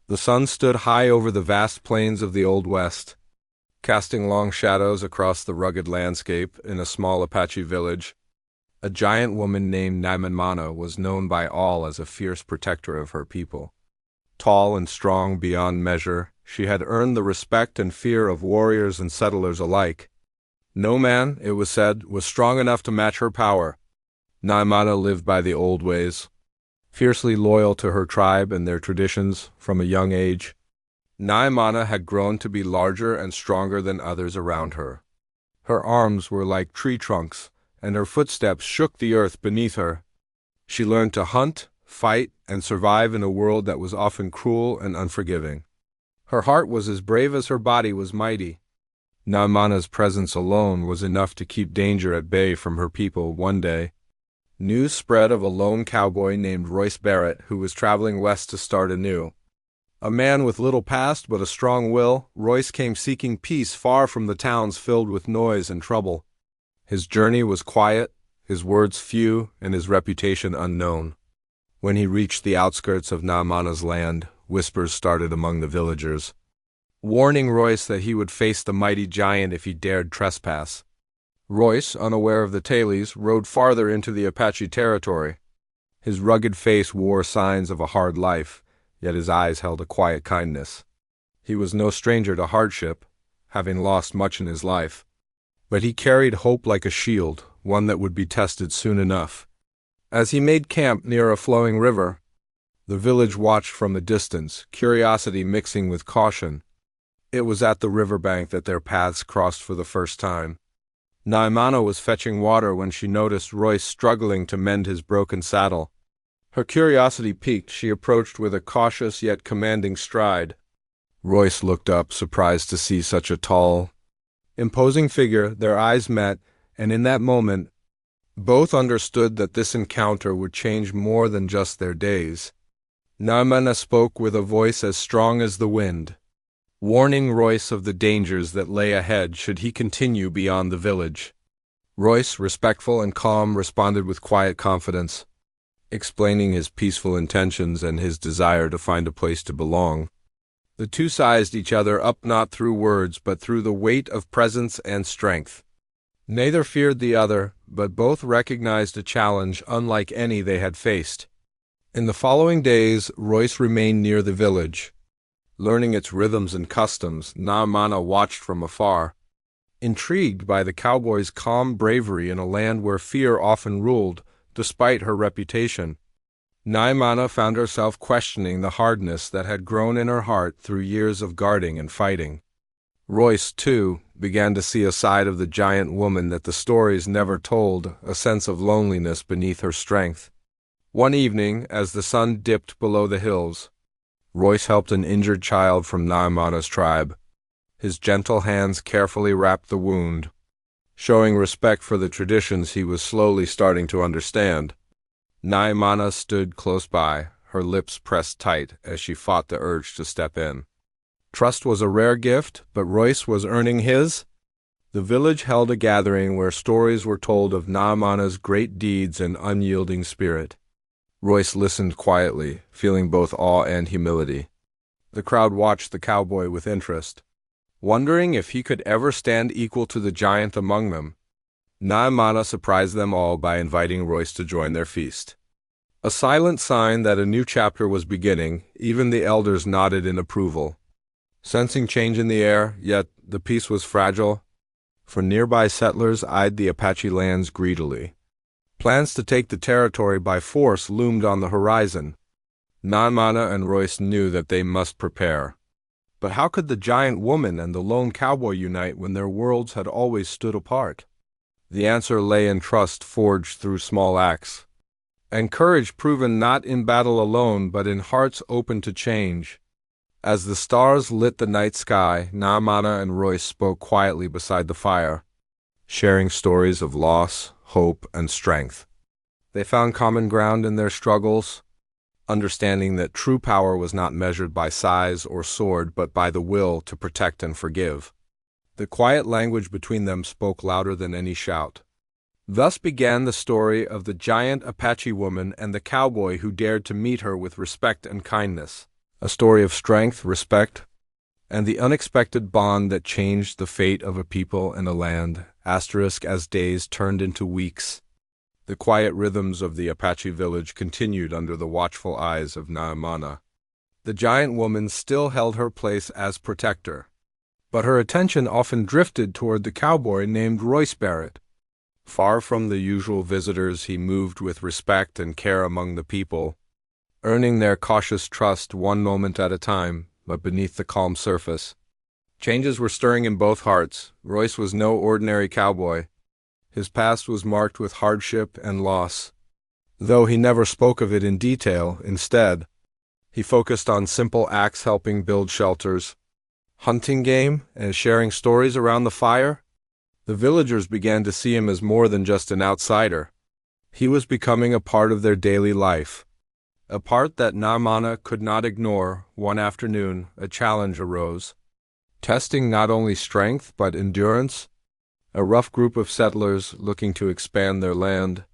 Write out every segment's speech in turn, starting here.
The sun stood high over the vast plains of the Old West, casting long shadows across the rugged landscape. In a small Apache village, a giant woman named Naimana was known by all as a fierce protector of her people. Tall and strong beyond measure, she had earned the respect and fear of warriors and settlers alike. No man, it was said, was strong enough to match her power. Naimana lived by the old ways, fiercely loyal to her tribe and their traditions from a young age. Naimana had grown to be larger and stronger than others around her. Her arms were like tree trunks, and her footsteps shook the earth beneath her. She learned to hunt, fight, and survive in a world that was often cruel and unforgiving. Her heart was as brave as her body was mighty. Naimana's presence alone was enough to keep danger at bay from her people. One day, news spread of a lone cowboy named Royce Barrett who was traveling west to start anew. A man with little past but a strong will, Royce came seeking peace far from the towns filled with noise and trouble. His journey was quiet, his words few, and his reputation unknown. When he reached the outskirts of Naimana's land, whispers started among the villagers, warning Royce that he would face the mighty giant if he dared trespass. Royce, unaware of the tailies, rode farther into the Apache territory. His rugged face wore signs of a hard life, yet his eyes held a quiet kindness. He was no stranger to hardship, having lost much in his life. But he carried hope like a shield, one that would be tested soon enough. As he made camp near a flowing river, the village watched from a distance, curiosity mixing with caution. It was at the riverbank that their paths crossed for the first time. Naimana was fetching water when she noticed Royce struggling to mend his broken saddle. Her curiosity piqued, she approached with a cautious yet commanding stride. Royce looked up, surprised to see such a tall, imposing figure. Their eyes met, and in that moment, both understood that this encounter would change more than just their days. Naimana spoke with a voice as strong as the wind, warning Royce of the dangers that lay ahead should he continue beyond the village. Royce, respectful and calm, responded with quiet confidence, explaining his peaceful intentions and his desire to find a place to belong. The two sized each other up not through words but through the weight of presence and strength. Neither feared the other, but both recognized a challenge unlike any they had faced. In the following days, Royce remained near the village, learning its rhythms and customs. Naimana watched from afar, intrigued by the cowboy's calm bravery in a land where fear often ruled, despite her reputation. Naimana found herself questioning the hardness that had grown in her heart through years of guarding and fighting. Royce, too, began to see a side of the giant woman that the stories never told, a sense of loneliness beneath her strength. One evening, as the sun dipped below the hills, Royce helped an injured child from Naimana's tribe. His gentle hands carefully wrapped the wound, showing respect for the traditions he was slowly starting to understand. Naimana stood close by, her lips pressed tight as she fought the urge to step in. Trust was a rare gift, but Royce was earning his. The village held a gathering where stories were told of Naimana's great deeds and unyielding spirit. Royce listened quietly, feeling both awe and humility. The crowd watched the cowboy with interest, wondering if he could ever stand equal to the giant among them. Naimana surprised them all by inviting Royce to join their feast. A silent sign that a new chapter was beginning, even the elders nodded in approval, sensing change in the air, yet the peace was fragile, for nearby settlers eyed the Apache lands greedily. Plans to take the territory by force loomed on the horizon. Naimana and Royce knew that they must prepare. But how could the giant woman and the lone cowboy unite when their worlds had always stood apart? The answer lay in trust forged through small acts, and courage proven not in battle alone but in hearts open to change. As the stars lit the night sky, Naimana and Royce spoke quietly beside the fire, sharing stories of loss, hope, and strength. They found common ground in their struggles, understanding that true power was not measured by size or sword but by the will to protect and forgive. The quiet language between them spoke louder than any shout. Thus began the story of the giant Apache woman and the cowboy who dared to meet her with respect and kindness. a story of strength, respect, and the unexpected bond that changed the fate of a people and a land, asterisk as days turned into weeks. The quiet rhythms of the Apache village continued under the watchful eyes of Naamana. The giant woman still held her place as protector, but her attention often drifted toward the cowboy named Royce Barrett. Far from the usual visitors, he moved with respect and care among the people, earning their cautious trust one moment at a time, but beneath the calm surface. Changes were stirring in both hearts. Royce was no ordinary cowboy. His past was marked with hardship and loss. Though he never spoke of it in detail, instead, he focused on simple acts, helping build shelters, hunting game, and sharing stories around the fire. The villagers began to see him as more than just an outsider. He was becoming a part of their daily life, a part that Naamana could not ignore. One afternoon, a challenge arose, testing not only strength but endurance. A rough group of settlers looking to expand their land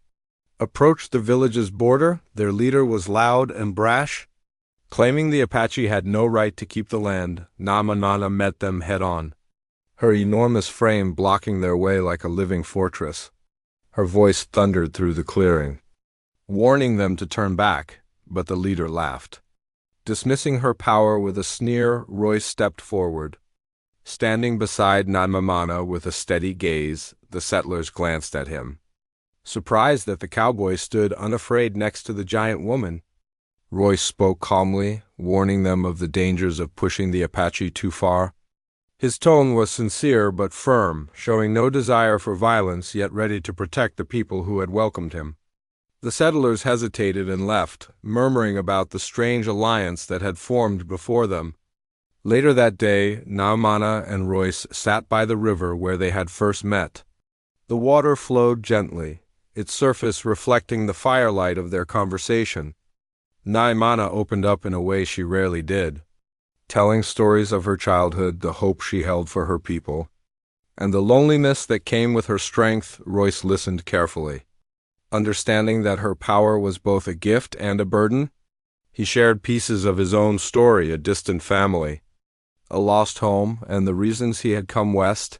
approached the village's border. Their leader was loud and brash, claiming the Apache had no right to keep the land. Naamana met them head-on, her enormous frame blocking their way like a living fortress. Her voice thundered through the clearing, warning them to turn back, but the leader laughed. Dismissing her power with a sneer, Royce stepped forward. Standing beside Naamana with a steady gaze, the settlers glanced at him, surprised that the cowboy stood unafraid next to the giant woman. Royce spoke calmly, warning them of the dangers of pushing the Apache too far. His tone was sincere but firm, showing no desire for violence, yet ready to protect the people who had welcomed him. The settlers hesitated and left, murmuring about the strange alliance that had formed before them. Later that day, Naamana and Royce sat by the river where they had first met. The water flowed gently, its surface reflecting the firelight of their conversation. Naamana opened up in a way she rarely did, telling stories of her childhood, the hope she held for her people, and the loneliness that came with her strength. Royce listened carefully, understanding that her power was both a gift and a burden. He shared pieces of his own story, a distant family, a lost home, and the reasons he had come west.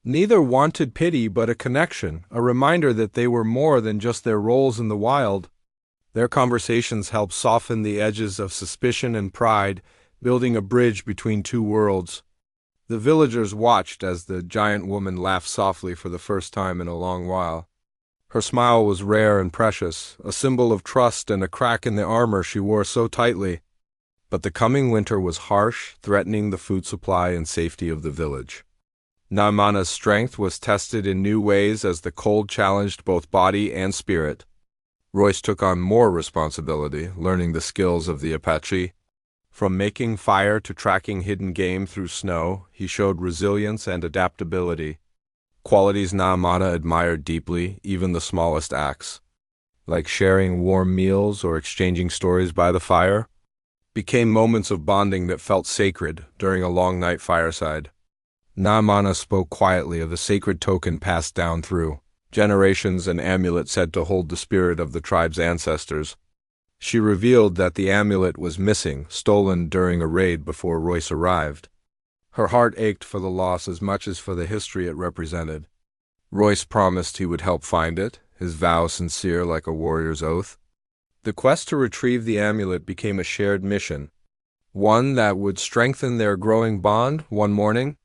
Neither wanted pity but a connection, a reminder that they were more than just their roles in the wild. Their conversations helped soften the edges of suspicion and pride, building a bridge between two worlds. The villagers watched as the giant woman laughed softly for the first time in a long while. Her smile was rare and precious, a symbol of trust and a crack in the armor she wore so tightly. But the coming winter was harsh, threatening the food supply and safety of the village. Naamana's strength was tested in new ways as the cold challenged both body and spirit. Royce took on more responsibility, learning the skills of the Apache. From making fire to tracking hidden game through snow, he showed resilience and adaptability, qualities Naamana admired deeply, even the smallest acts, like sharing warm meals or exchanging stories by the fire, became moments of bonding that felt sacred during a long night fireside. Naamana spoke quietly of the sacred token passed down through generations, an amulet said to hold the spirit of the tribe's ancestors. She revealed that the amulet was missing, stolen during a raid before Royce arrived. Her heart ached for the loss as much as for the history it represented. Royce promised he would help find it, his vow sincere like a warrior's oath. The quest to retrieve the amulet became a shared mission, one that would strengthen their growing bond. One morning,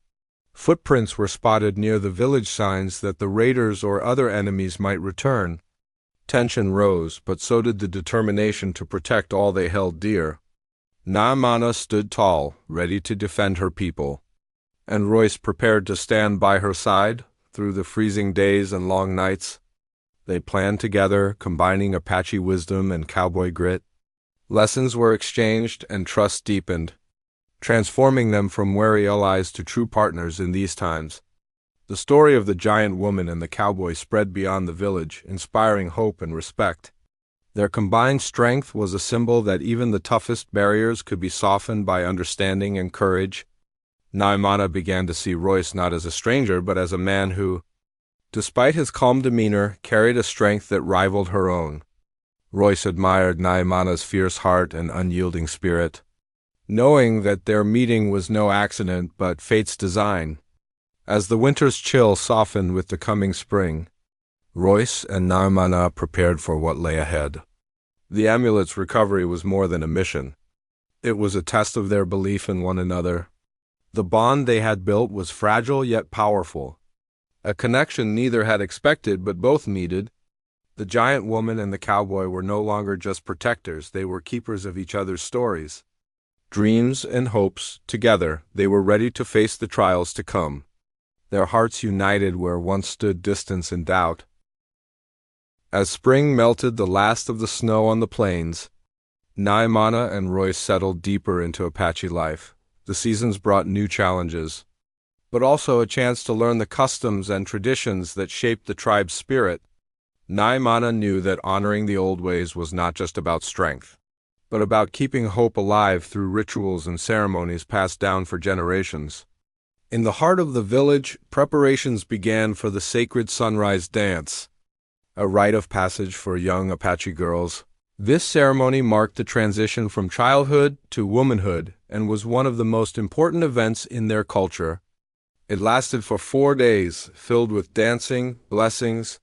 footprints were spotted near the village signs that the raiders or other enemies might return. Tension rose, but so did the determination to protect all they held dear. Naamana stood tall, ready to defend her people, and Royce prepared to stand by her side through the freezing days and long nights. They planned together, combining Apache wisdom and cowboy grit. Lessons were exchanged and trust deepened, transforming them from wary allies to true partners in these times. The story of the giant woman and the cowboy spread beyond the village, inspiring hope and respect. Their combined strength was a symbol that even the toughest barriers could be softened by understanding and courage. Naamana began to see Royce not as a stranger but as a man who, despite his calm demeanor, carried a strength that rivaled her own. Royce admired Naamana's fierce heart and unyielding spirit. knowing that their meeting was no accident but fate's design. As the winter's chill softened with the coming spring, Royce and Naimana prepared for what lay ahead. The amulet's recovery was more than a mission. It was a test of their belief in one another. The bond they had built was fragile yet powerful, a connection neither had expected but both needed. The giant woman and the cowboy were no longer just protectors, they were keepers of each other's stories. Dreams and hopes, together, they were ready to face the trials to come. Their hearts united where once stood distance and doubt. As spring melted the last of the snow on the plains, Naimana and Royce settled deeper into Apache life. The seasons brought new challenges, but also a chance to learn the customs and traditions that shaped the tribe's spirit. Naimana knew that honoring the old ways was not just about strength, but about keeping hope alive through rituals and ceremonies passed down for generations. In the heart of the village, preparations began for the sacred sunrise dance, a rite of passage for young Apache girls. This ceremony marked the transition from childhood to womanhood and was one of the most important events in their culture. It lasted for 4 days, filled with dancing, blessings,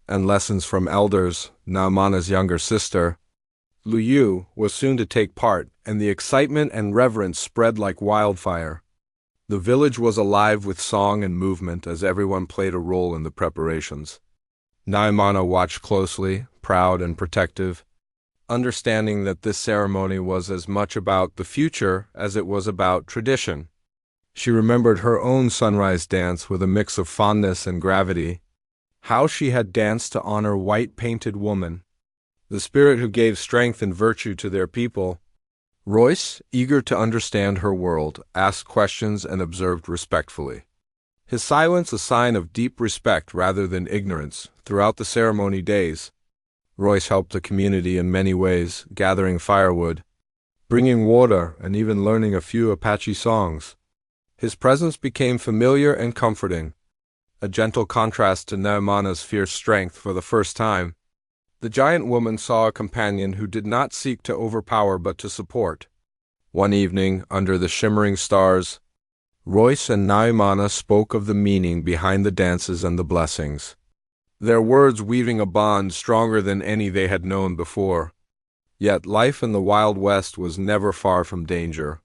and lessons from elders. Naimana's younger sister, Liu, was soon to take part, and the excitement and reverence spread like wildfire. The village was alive with song and movement as everyone played a role in the preparations. Naimana watched closely, proud and protective, understanding that this ceremony was as much about the future as it was about tradition. She remembered her own sunrise dance with a mix of fondness and gravity, how she had danced to honor white-painted woman, the spirit who gave strength and virtue to their people. Royce, eager to understand her world, asked questions and observed respectfully. His silence a sign of deep respect rather than ignorance. Throughout the ceremony days, Royce helped the community in many ways, gathering firewood, bringing water, and even learning a few Apache songs. His presence became familiar and comforting, a gentle contrast to Naimana's fierce strength. For the first time, the giant woman saw a companion who did not seek to overpower but to support. One evening, under the shimmering stars, Royce and Naimana spoke of the meaning behind the dances and the blessings, their words weaving a bond stronger than any they had known before. Yet life in the Wild West was never far from danger.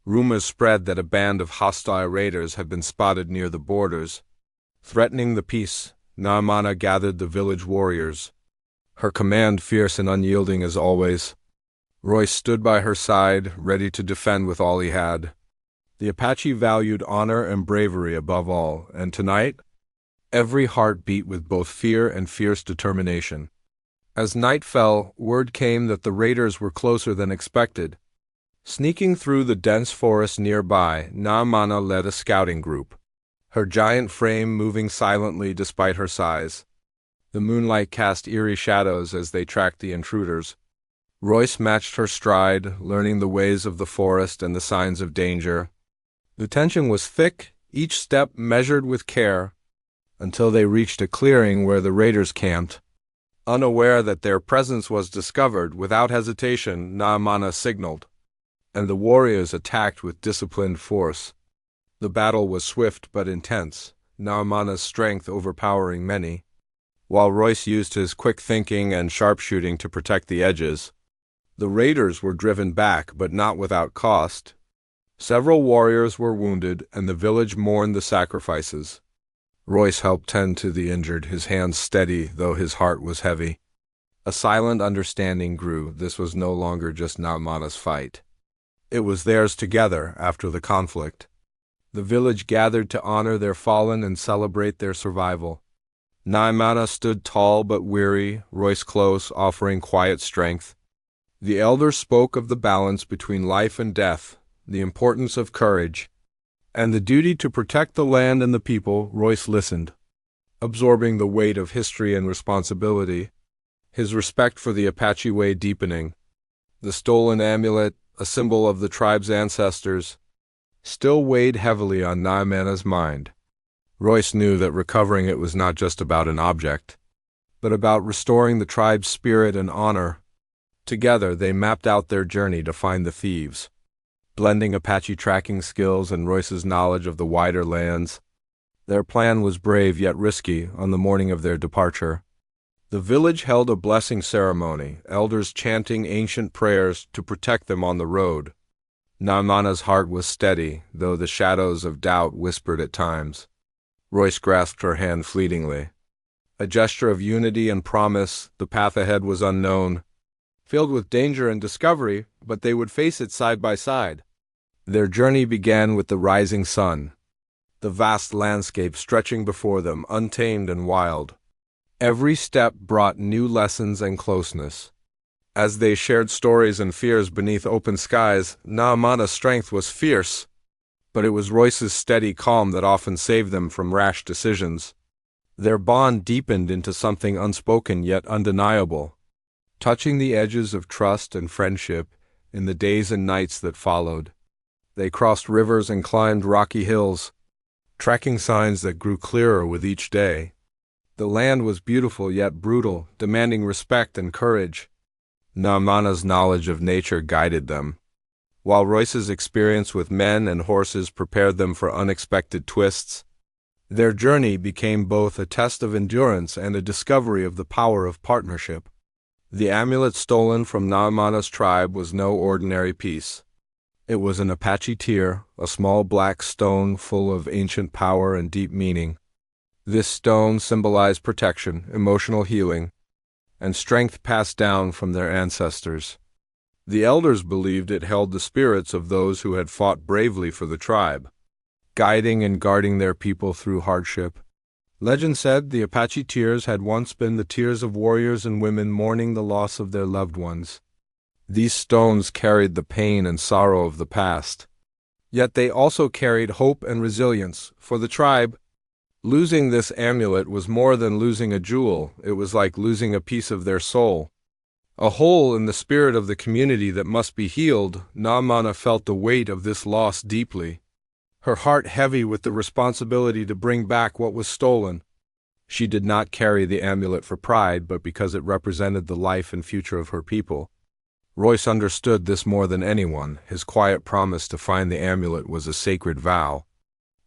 Rumors spread that a band of hostile raiders had been spotted near the borders, threatening the peace. Naimana gathered the village warriors, her command fierce and unyielding as always. Royce stood by her side, ready to defend with all he had. The Apache valued honor and bravery above all, and tonight, every heart beat with both fear and fierce determination. As night fell, word came that the raiders were closer than expected. Sneaking through the dense forest nearby, Naimana led a scouting group, her giant frame moving silently despite her size. The moonlight cast eerie shadows as they tracked the intruders. Royce matched her stride, learning the ways of the forest and the signs of danger. The tension was thick, each step measured with care, until they reached a clearing where the raiders camped. Unaware that their presence was discovered, without hesitation, Naimana signaled, and the warriors attacked with disciplined force. The battle was swift but intense, Naimana's strength overpowering many, while Royce used his quick thinking and sharpshooting to protect the edges. The raiders were driven back, but not without cost. Several warriors were wounded, and the village mourned the sacrifices. Royce helped tend to the injured, his hands steady, though his heart was heavy. A silent understanding grew. This was no longer just Naimana's fight. It was theirs together after the conflict. The village gathered to honor their fallen and celebrate their survival. Naimana stood tall but weary, Royce close, offering quiet strength. The elders spoke of the balance between life and death, the importance of courage, and the duty to protect the land and the people. Royce listened, absorbing the weight of history and responsibility, his respect for the Apache way deepening. The stolen amulet, a symbol of the tribe's ancestors, still weighed heavily on Naimana's mind. Royce knew that recovering it was not just about an object, but about restoring the tribe's spirit and honor. Together they mapped out their journey to find the thieves. blending Apache tracking skills and Royce's knowledge of the wider lands. Their plan was brave yet risky on the morning of their departure. The village held a blessing ceremony, elders chanting ancient prayers to protect them on the road. Naamana's heart was steady, though the shadows of doubt whispered at times. Royce grasped her hand fleetingly. A gesture of unity and promise. The path ahead was unknown, filled with danger and discovery, but they would face it side by side. Their journey began with the rising sun, the vast landscape stretching before them, untamed and wild. Every step brought new lessons and closeness. As they shared stories and fears beneath open skies, Naamana's strength was fierce, but it was Royce's steady calm that often saved them from rash decisions. Their bond deepened into something unspoken yet undeniable, touching the edges of trust and friendship in the days and nights that followed. They crossed rivers and climbed rocky hills, tracking signs that grew clearer with each day. The land was beautiful yet brutal, demanding respect and courage. Naamana's knowledge of nature guided them, while Royce's experience with men and horses prepared them for unexpected twists. Their journey became both a test of endurance and a discovery of the power of partnership. The amulet stolen from Naamana's tribe was no ordinary piece. It was an Apache tear, a small black stone full of ancient power and deep meaning. This stone symbolized protection, emotional healing, and strength passed down from their ancestors. The elders believed it held the spirits of those who had fought bravely for the tribe, guiding and guarding their people through hardship. Legend said the Apache tears had once been the tears of warriors and women mourning the loss of their loved ones. These stones carried the pain and sorrow of the past. Yet they also carried hope and resilience. For the tribe, losing this amulet was more than losing a jewel. It was like losing a piece of their soul, a hole in the spirit of the community that must be healed. Naamana felt the weight of this loss deeply, her heart heavy with the responsibility to bring back what was stolen. She did not carry the amulet for pride, but because it represented the life and future of her people. Royce understood this more than anyone. His quiet promise to find the amulet was a sacred vow.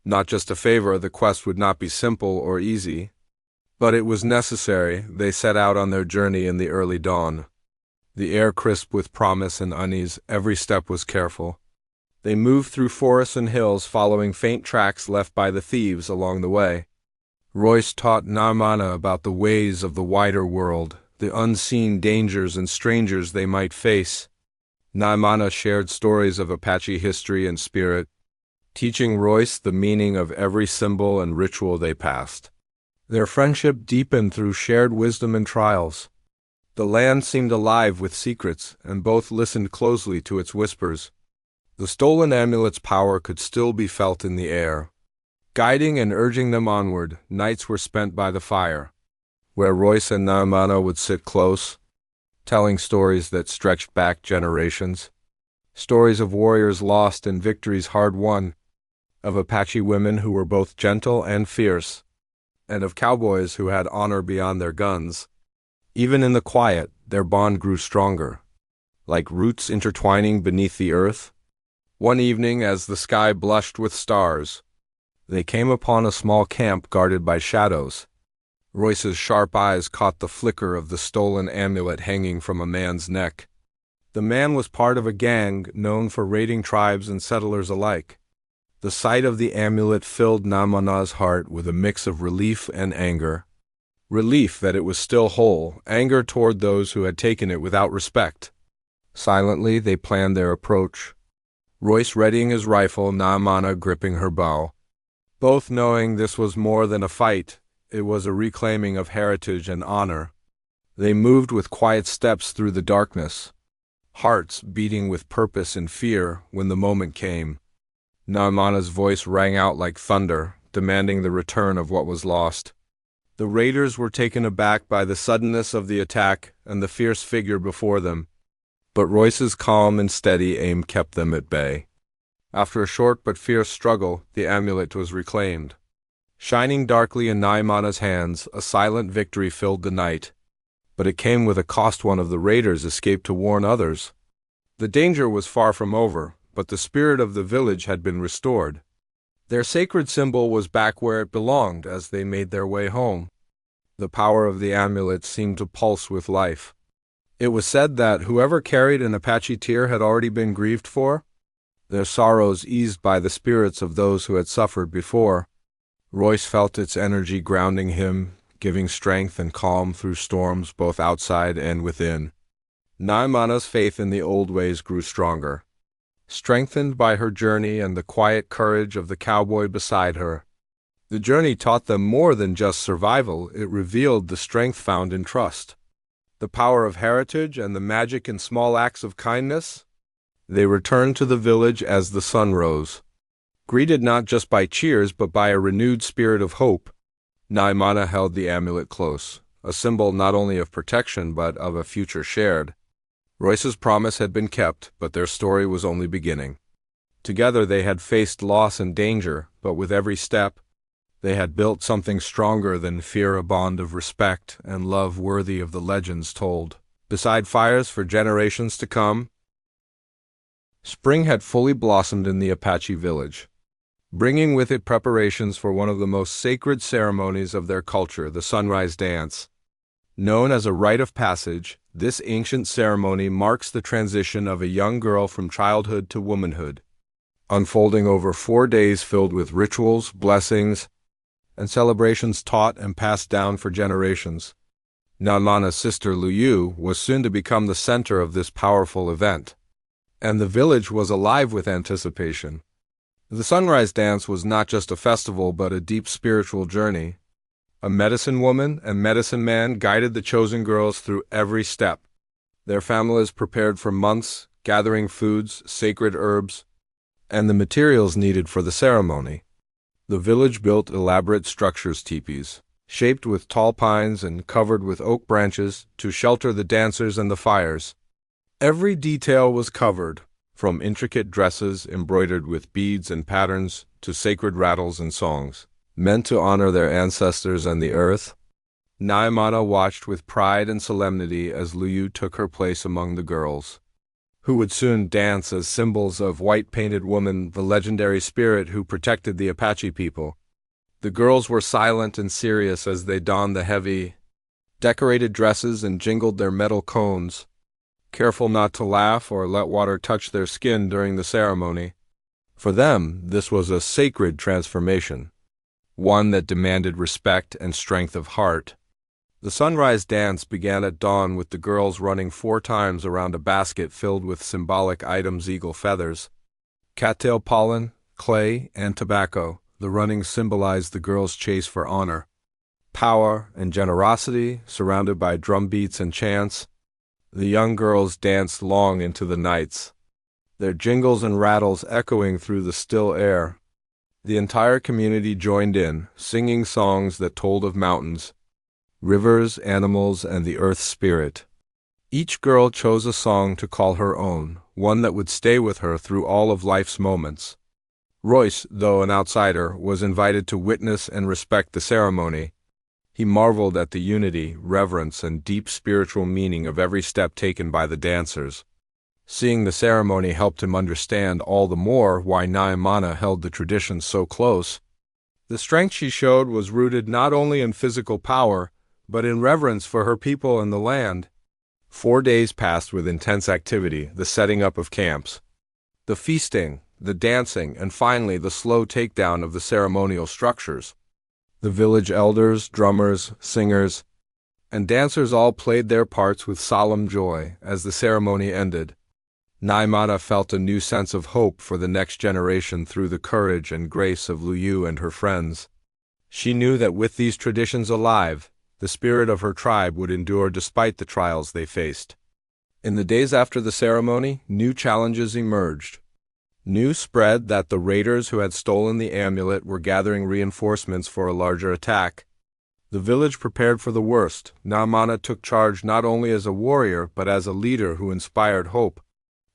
Not just a favor. The quest would not be simple or easy, but it was necessary. They set out on their journey in the early dawn, the air crisp with promise and unease. Every step was careful. They moved through forests and hills, following faint tracks left by the thieves along the way. Royce taught Naamana about the ways of the wider world, the unseen dangers and strangers they might face. Naamana shared stories of Apache history and spirit, teaching Royce the meaning of every symbol and ritual they passed. Their friendship deepened through shared wisdom and trials. The land seemed alive with secrets, and both listened closely to its whispers. The stolen amulet's power could still be felt in the air, guiding and urging them onward. Nights were spent by the fire, where Royce and Naamana would sit close, telling stories that stretched back generations. Stories of warriors lost and victories hard won, of Apache women who were both gentle and fierce, and of cowboys who had honor beyond their guns. Even in the quiet, their bond grew stronger, like roots intertwining beneath the earth. One evening, as the sky blushed with stars, they came upon a small camp guarded by shadows. Royce's sharp eyes caught the flicker of the stolen amulet hanging from a man's neck. The man was part of a gang known for raiding tribes and settlers alike. The sight of the amulet filled Naamana's heart with a mix of relief and anger. Relief that it was still whole, anger toward those who had taken it without respect. Silently, they planned their approach, Royce readying his rifle, Naamana gripping her bow. Both knowing this was more than a fight, it was a reclaiming of heritage and honor. They moved with quiet steps through the darkness, hearts beating with purpose and fear. When the moment came, Naamana's voice rang out like thunder, demanding the return of what was lost. The raiders were taken aback by the suddenness of the attack and the fierce figure before them, but Royce's calm and steady aim kept them at bay. After a short but fierce struggle, the amulet was reclaimed. Shining darkly in Naamana's hands, a silent victory filled the night. But it came with a cost. One of the raiders escaped to warn others. The danger was far from over, but the spirit of the village had been restored. Their sacred symbol was back where it belonged as they made their way home. The power of the amulet seemed to pulse with life. It was said that whoever carried an Apache tear had already been grieved for, their sorrows eased by the spirits of those who had suffered before. Royce felt its energy grounding him, giving strength and calm through storms both outside and within. Naimana's faith in the old ways grew stronger, strengthened by her journey and the quiet courage of the cowboy beside her. The journey taught them more than just survival, it revealed the strength found in trust, the power of heritage and the magic in small acts of kindness. They returned to the village as the sun rose, greeted not just by cheers but by a renewed spirit of hope. Naimana held the amulet close, a symbol not only of protection but of a future shared. Royce's promise had been kept, but their story was only beginning. Together they had faced loss and danger, but with every step, they had built something stronger than fear, a bond of respect and love worthy of the legends told. Beside fires for generations to come, spring had fully blossomed in the Apache village, bringing with it preparations for one of the most sacred ceremonies of their culture, the sunrise dance. Known as a rite of passage, this ancient ceremony marks the transition of a young girl from childhood to womanhood, unfolding over 4 days filled with rituals, blessings, and celebrations taught and passed down for generations. Naimana's sister Luyu was soon to become the center of this powerful event, and the village was alive with anticipation. The sunrise dance was not just a festival but a deep spiritual journey. A medicine woman and medicine man guided the chosen girls through every step. Their families prepared for months, gathering foods, sacred herbs, and the materials needed for the ceremony. The village built elaborate structures, teepees, shaped with tall pines and covered with oak branches to shelter the dancers and the fires. Every detail was covered, from intricate dresses embroidered with beads and patterns to sacred rattles and songs, meant to honor their ancestors and the earth. Naimana watched with pride and solemnity as Luyu took her place among the girls, who would soon dance as symbols of White-Painted Woman, the legendary spirit who protected the Apache people. The girls were silent and serious as they donned the heavy, decorated dresses and jingled their metal cones, careful not to laugh or let water touch their skin during the ceremony. For them, this was a sacred transformation, one that demanded respect and strength of heart. The sunrise dance began at dawn with the girls running 4 times around a basket filled with symbolic items: eagle feathers, cattail pollen, clay, and tobacco. The running symbolized the girls' chase for honor, power, and generosity. Surrounded by drum beats and chants, the young girls danced long into the nights, their jingles and rattles echoing through the still air. The entire community joined in, singing songs that told of mountains, rivers, animals, and the earth's spirit. Each girl chose a song to call her own, one that would stay with her through all of life's moments. Royce, though an outsider, was invited to witness and respect the ceremony. He marveled at the unity, reverence, and deep spiritual meaning of every step taken by the dancers. Seeing the ceremony helped him understand all the more why Naimana held the tradition so close. The strength she showed was rooted not only in physical power, but in reverence for her people and the land. 4 days passed with intense activity, the setting up of camps, the feasting, the dancing, and finally the slow takedown of the ceremonial structures. The village elders, drummers, singers, and dancers all played their parts with solemn joy. As the ceremony ended, Naimana felt a new sense of hope for the next generation through the courage and grace of Luyu and her friends. She knew that with these traditions alive, the spirit of her tribe would endure despite the trials they faced. In the days after the ceremony, new challenges emerged. News spread that the raiders who had stolen the amulet were gathering reinforcements for a larger attack. The village prepared for the worst. Naimana took charge not only as a warrior but as a leader who inspired hope.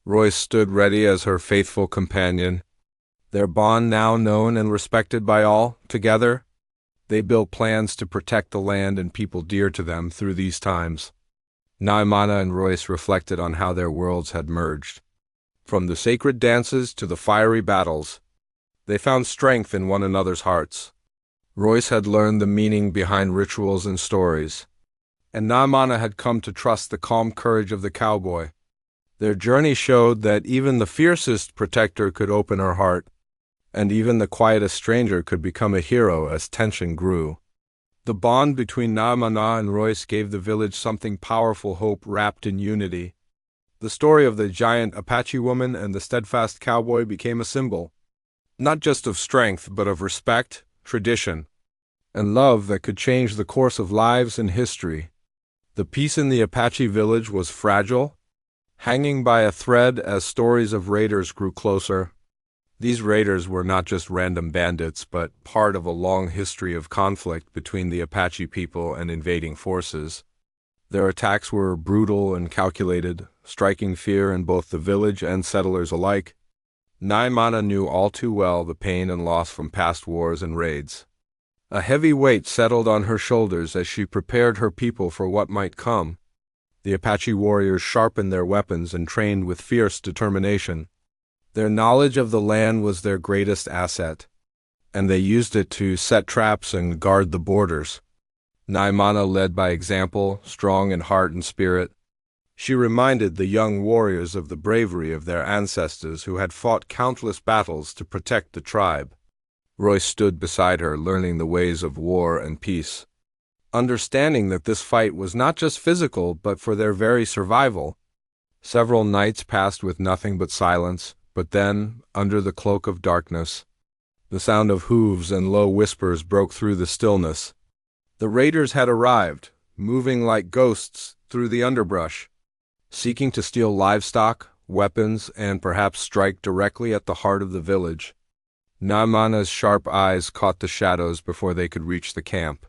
Royce stood ready as her faithful companion. Their bond now known and respected by all, together, they built plans to protect the land and people dear to them through these times. Naimana and Royce reflected on how their worlds had merged. From the sacred dances to the fiery battles, they found strength in one another's hearts. Royce had learned the meaning behind rituals and stories, and Naamana had come to trust the calm courage of the cowboy. Their journey showed that even the fiercest protector could open her heart, and even the quietest stranger could become a hero as tension grew. The bond between Naamana and Royce gave the village something powerful, hope wrapped in unity. The story of the giant Apache woman and the steadfast cowboy became a symbol, not just of strength, but of respect, tradition, and love that could change the course of lives and history. The peace in the Apache village was fragile, hanging by a thread as stories of raiders grew closer. These raiders were not just random bandits, but part of a long history of conflict between the Apache people and invading forces. Their attacks were brutal and calculated, striking fear in both the village and settlers alike. Naamana knew all too well the pain and loss from past wars and raids. A heavy weight settled on her shoulders as she prepared her people for what might come. The Apache warriors sharpened their weapons and trained with fierce determination. Their knowledge of the land was their greatest asset, and they used it to set traps and guard the borders. Naamana led by example, strong in heart and spirit. She reminded the young warriors of the bravery of their ancestors who had fought countless battles to protect the tribe. Royce stood beside her, learning the ways of war and peace, understanding that this fight was not just physical, but for their very survival. Several nights passed with nothing but silence, but then, under the cloak of darkness, the sound of hooves and low whispers broke through the stillness. The raiders had arrived, moving like ghosts through the underbrush, seeking to steal livestock, weapons, and perhaps strike directly at the heart of the village. Naamana's sharp eyes caught the shadows before they could reach the camp.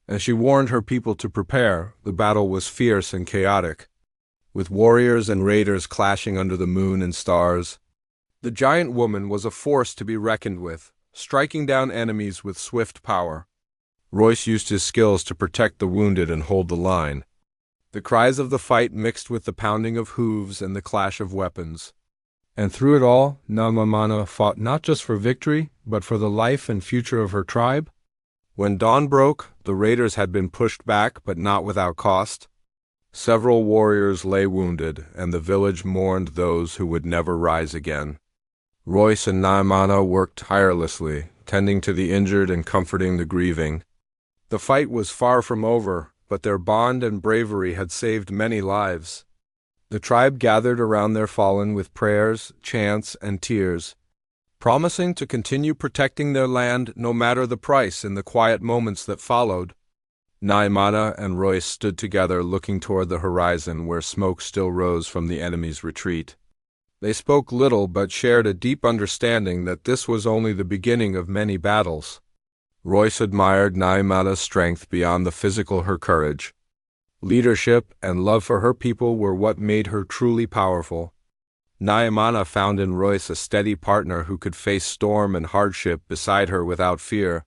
As she warned her people to prepare, the battle was fierce and chaotic, with warriors and raiders clashing under the moon and stars. The giant woman was a force to be reckoned with, striking down enemies with swift power. Royce used his skills to protect the wounded and hold the line. The cries of the fight mixed with the pounding of hooves and the clash of weapons. And through it all, Naamana fought not just for victory, but for the life and future of her tribe. When dawn broke, the raiders had been pushed back, but not without cost. Several warriors lay wounded, and the village mourned those who would never rise again. Royce and Naamana worked tirelessly, tending to the injured and comforting the grieving. The fight was far from over, but their bond and bravery had saved many lives. The tribe gathered around their fallen with prayers, chants, and tears, promising to continue protecting their land no matter the price. In the quiet moments that followed, Naamana and Royce stood together looking toward the horizon where smoke still rose from the enemy's retreat. They spoke little but shared a deep understanding that this was only the beginning of many battles. Royce admired Naamana's strength beyond the physical, her courage. Leadership and love for her people were what made her truly powerful. Naamana found in Royce a steady partner who could face storm and hardship beside her without fear.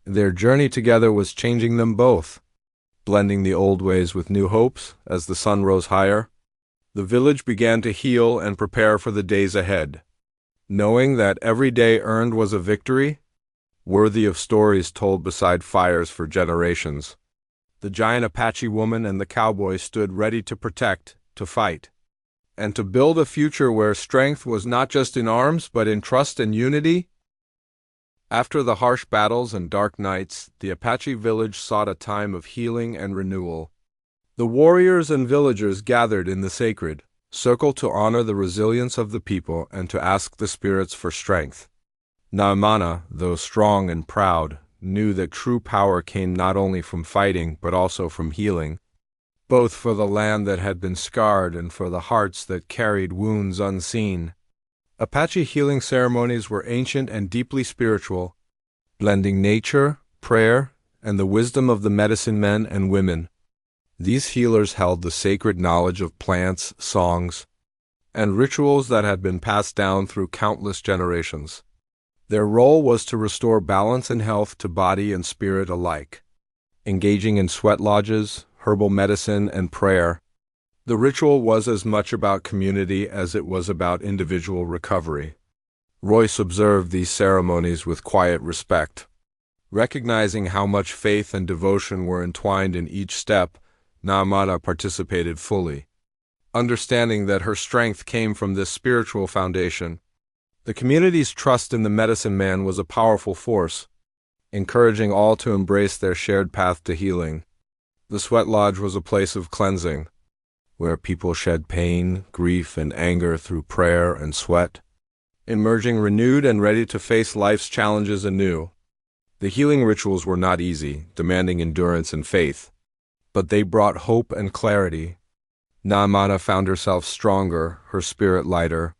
Their journey together was changing them both, blending the old ways with new hopes as the sun rose higher. The village began to heal and prepare for the days ahead, knowing that every day earned was a victory, worthy of stories told beside fires for generations. The giant Apache woman and the cowboy stood ready to protect, to fight, and to build a future where strength was not just in arms but in trust and unity. After the harsh battles and dark nights, the Apache village sought a time of healing and renewal. The warriors and villagers gathered in the sacred circle to honor the resilience of the people and to ask the spirits for strength. Naamana, though strong and proud, knew that true power came not only from fighting but also from healing, both for the land that had been scarred and for the hearts that carried wounds unseen. Apache healing ceremonies were ancient and deeply spiritual, blending nature, prayer, and the wisdom of the medicine men and women. These healers held the sacred knowledge of plants, songs, and rituals that had been passed down through countless generations. Their role was to restore balance and health to body and spirit alike, engaging in sweat lodges, herbal medicine, and prayer. The ritual was as much about community as it was about individual recovery. Royce observed these ceremonies with quiet respect. Recognizing how much faith and devotion were entwined in each step, Naamata participated fully. Understanding that her strength came from this spiritual foundation, the community's trust in the medicine man was a powerful force, encouraging all to embrace their shared path to healing. The sweat lodge was a place of cleansing, where people shed pain, grief, and anger through prayer and sweat, emerging renewed and ready to face life's challenges anew. The healing rituals were not easy, demanding endurance and faith, but they brought hope and clarity. Naamata found herself stronger, her spirit lighter,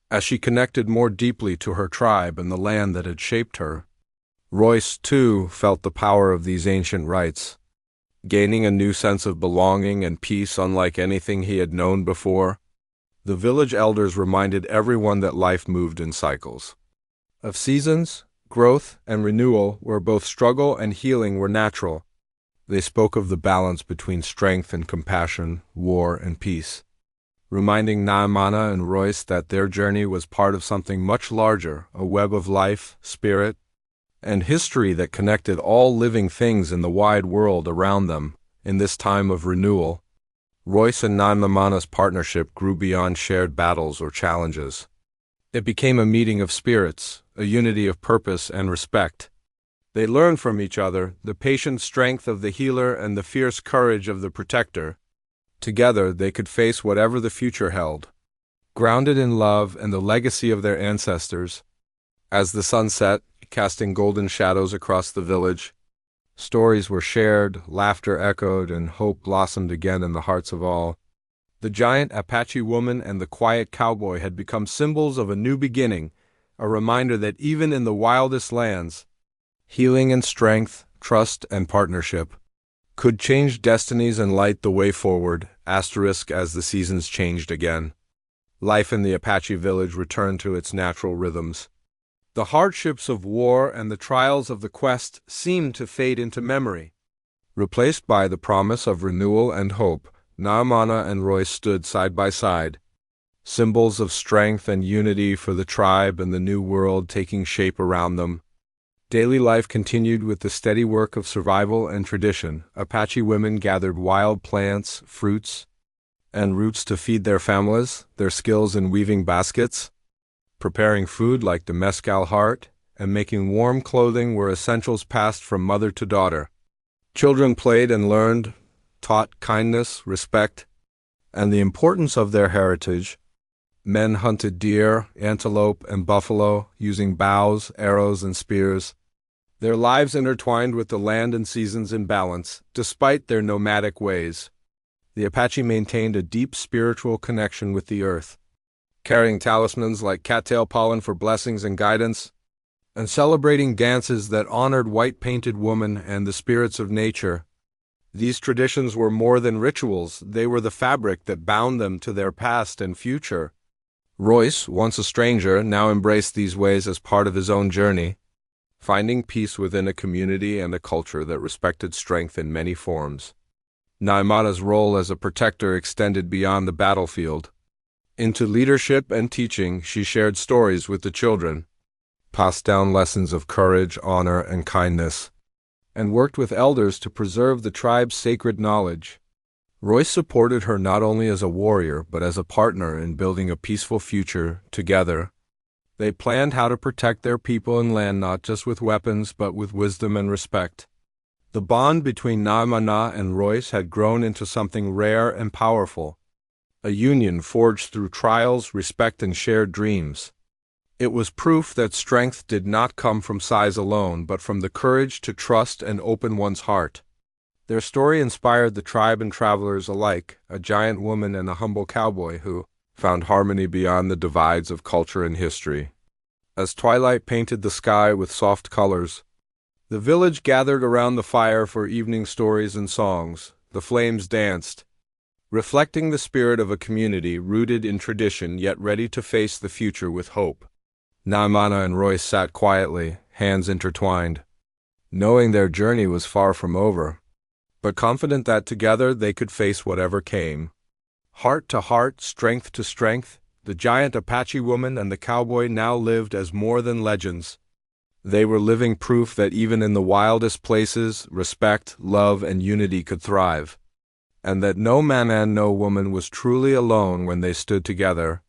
as she connected more deeply to her tribe and the land that had shaped her. Royce, too, felt the power of these ancient rites, gaining a new sense of belonging and peace unlike anything he had known before. The village elders reminded everyone that life moved in cycles of seasons, growth, and renewal, where both struggle and healing were natural. They spoke of the balance between strength and compassion, war and peace, reminding Naamata and Royce that their journey was part of something much larger, a web of life, spirit, and history that connected all living things in the wide world around them. In this time of renewal, Royce and Naamata's partnership grew beyond shared battles or challenges. It became a meeting of spirits, a unity of purpose and respect. They learned from each other, the patient strength of the healer and the fierce courage of the protector. Together, they could face whatever the future held, grounded in love and the legacy of their ancestors. As the sun set, casting golden shadows across the village, stories were shared, laughter echoed, and hope blossomed again in the hearts of all. The giant Apache woman and the quiet cowboy had become symbols of a new beginning, a reminder that even in the wildest lands, healing and strength, trust and partnership could change destinies and light the way forward, as the seasons changed again. Life in the Apache village returned to its natural rhythms. The hardships of war and the trials of the quest seemed to fade into memory. Replaced by the promise of renewal and hope, Naamata and Royce stood side by side, symbols of strength and unity for the tribe and the new world taking shape around them. Daily life continued with the steady work of survival and tradition. Apache women gathered wild plants, fruits, and roots to feed their families, their skills in weaving baskets, preparing food like the mescal heart, and making warm clothing were essentials passed from mother to daughter. Children played and learned, taught kindness, respect, and the importance of their heritage. Men hunted deer, antelope, and buffalo, using bows, arrows, and spears. Their lives intertwined with the land and seasons in balance, despite their nomadic ways. The Apache maintained a deep spiritual connection with the earth, carrying talismans like cattail pollen for blessings and guidance, and celebrating dances that honored white-painted woman and the spirits of nature. These traditions were more than rituals, they were the fabric that bound them to their past and future. Royce, once a stranger, now embraced these ways as part of his own journey, finding peace within a community and a culture that respected strength in many forms. Naamata's role as a protector extended beyond the battlefield. Into leadership and teaching, she shared stories with the children, passed down lessons of courage, honor, and kindness, and worked with elders to preserve the tribe's sacred knowledge. Royce supported her not only as a warrior, but as a partner in building a peaceful future together. They planned how to protect their people and land not just with weapons, but with wisdom and respect. The bond between Naamata and Royce had grown into something rare and powerful, a union forged through trials, respect, and shared dreams. It was proof that strength did not come from size alone, but from the courage to trust and open one's heart. Their story inspired the tribe and travelers alike, a giant woman and a humble cowboy who found harmony beyond the divides of culture and history. As twilight painted the sky with soft colors, the village gathered around the fire for evening stories and songs. The flames danced, reflecting the spirit of a community rooted in tradition yet ready to face the future with hope. Naamata and Royce sat quietly, hands intertwined, knowing their journey was far from over, but confident that together they could face whatever came. Heart to heart, strength to strength, the giant Apache woman and the cowboy now lived as more than legends. They were living proof that even in the wildest places, respect, love, and unity could thrive, and that no man and no woman was truly alone when they stood together,